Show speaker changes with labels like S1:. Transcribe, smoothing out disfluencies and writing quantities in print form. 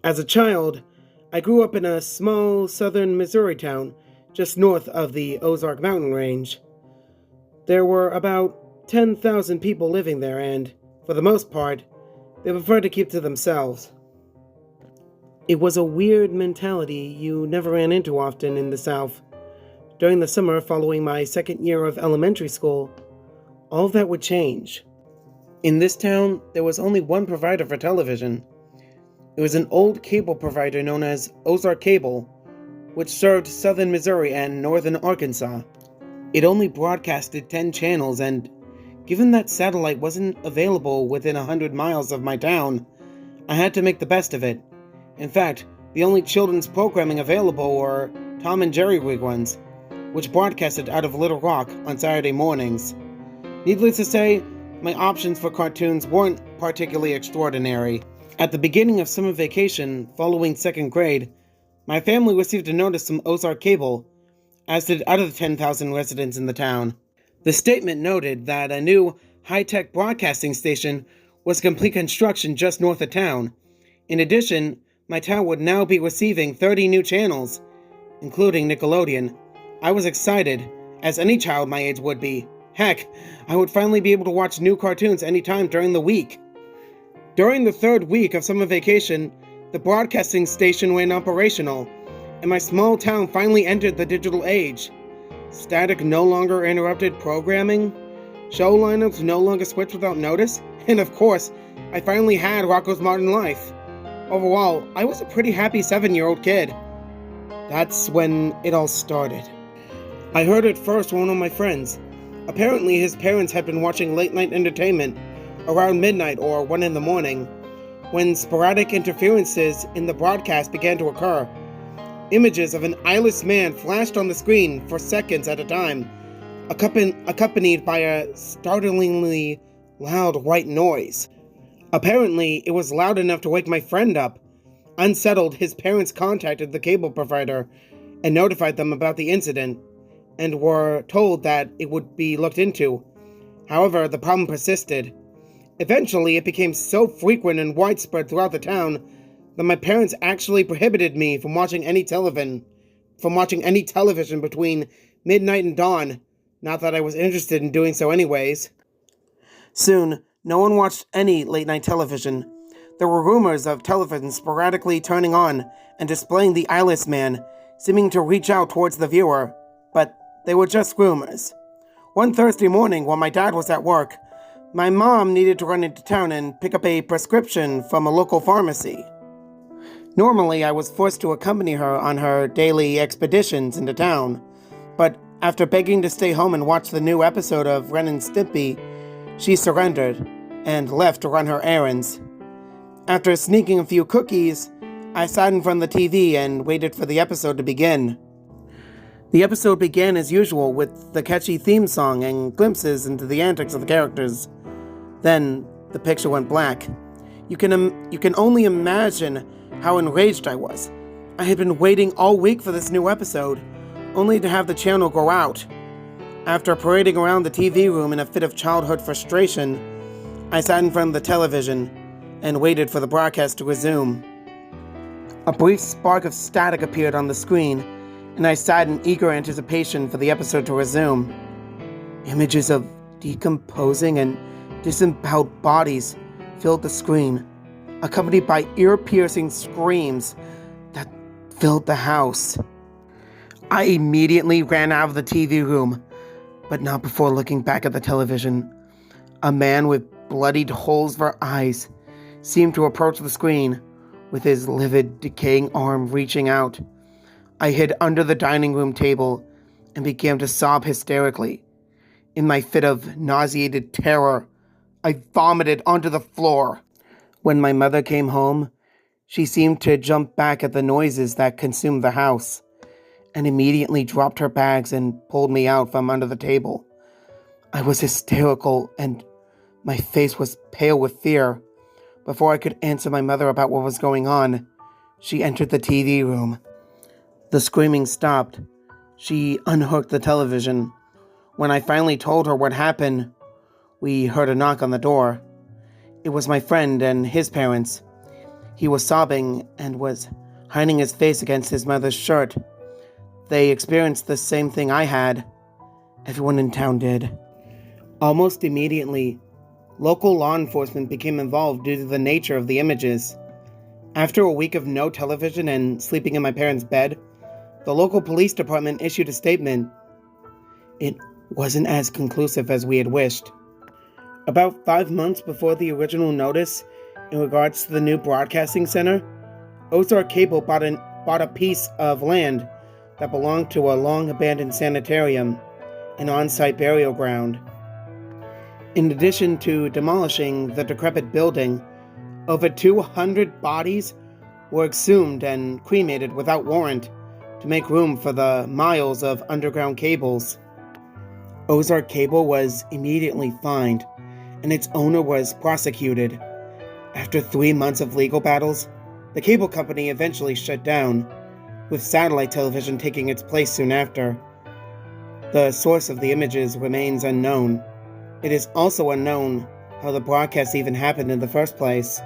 S1: As a child, I grew up in a small southern Missouri town just north of the Ozark mountain range. There were about 10,000 people living there, and, for the most part, they preferred to keep to themselves. It was a weird mentality you never ran into often in the South. During the summer following my second year of elementary school, all of that would change. In this town, there was only one provider for television. It was an old cable provider known as Ozark Cable, which served southern Missouri and northern Arkansas. It only broadcasted 10 channels, and given that satellite wasn't available within 100 miles of my town, I had to make the best of it. In fact, the only children's programming available were Tom and Jerry reruns, which broadcasted out of Little Rock on Saturday mornings. Needless to say, my options for cartoons weren't particularly extraordinary. At the beginning of summer vacation, following second grade, my family received a notice from Ozark Cable, as did other 10,000 residents in the town. The statement noted that a new high-tech broadcasting station was complete construction just north of town. In addition, my town would now be receiving 30 new channels, including Nickelodeon. I was excited, as any child my age would be. Heck, I would finally be able to watch new cartoons anytime during the week. During the third week of summer vacation, the broadcasting station went operational, and my small town finally entered the digital age. Static no longer interrupted programming, show lineups no longer switched without notice, and of course, I finally had Rocko's Modern Life. Overall, I was a pretty happy 7-year-old kid. That's when it all started. I heard it first from one of my friends. Apparently his parents had been watching late-night entertainment around midnight or 1 in the morning, when sporadic interferences in the broadcast began to occur. Images of an eyeless man flashed on the screen for seconds at a time, accompanied by a startlingly loud white noise. Apparently, it was loud enough to wake my friend up. Unsettled, his parents contacted the cable provider and notified them about the incident, and were told that it would be looked into. However, the problem persisted. Eventually, it became so frequent and widespread throughout the town that my parents actually prohibited me from watching any television between midnight and dawn, not that I was interested in doing so anyways. Soon, no one watched any late-night television. There were rumors of television sporadically turning on and displaying the eyeless man, seeming to reach out towards the viewer, but they were just rumors. One Thursday morning, while my dad was at work, my mom needed to run into town and pick up a prescription from a local pharmacy. Normally, I was forced to accompany her on her daily expeditions into town, but after begging to stay home and watch the new episode of Ren and Stimpy, she surrendered and left to run her errands. After sneaking a few cookies, I sat in front of the TV and waited for the episode to begin. The episode began as usual with the catchy theme song and glimpses into the antics of the characters. Then, the picture went black. You can only imagine how enraged I was. I had been waiting all week for this new episode, only to have the channel go out. After parading around the TV room in a fit of childhood frustration, I sat in front of the television and waited for the broadcast to resume. A brief spark of static appeared on the screen, and I sat in eager anticipation for the episode to resume. Images of decomposing and disemboweled bodies filled the screen, accompanied by ear-piercing screams that filled the house. I immediately ran out of the TV room, but not before looking back at the television. A man with bloodied holes for eyes seemed to approach the screen, with his livid, decaying arm reaching out. I hid under the dining room table and began to sob hysterically. In my fit of nauseated terror, I vomited onto the floor. When my mother came home, she seemed to jump back at the noises that consumed the house, and immediately dropped her bags and pulled me out from under the table. I was hysterical, and my face was pale with fear. Before I could answer my mother about what was going on, she entered the TV room. The screaming stopped. She unhooked the television. When I finally told her what happened, we heard a knock on the door. It was my friend and his parents. He was sobbing and was hiding his face against his mother's shirt. They experienced the same thing I had. Everyone in town did. Almost immediately, local law enforcement became involved due to the nature of the images. After a week of no television and sleeping in my parents' bed, the local police department issued a statement. It wasn't as conclusive as we had wished. About 5 months before the original notice in regards to the new broadcasting center, Ozark Cable bought a piece of land that belonged to a long-abandoned sanitarium, an on-site burial ground. In addition to demolishing the decrepit building, over 200 bodies were exhumed and cremated without warrant to make room for the miles of underground cables. Ozark Cable was immediately fined, and its owner was prosecuted. After 3 months of legal battles, the cable company eventually shut down, with satellite television taking its place soon after. The source of the images remains unknown. It is also unknown how the broadcast even happened in the first place.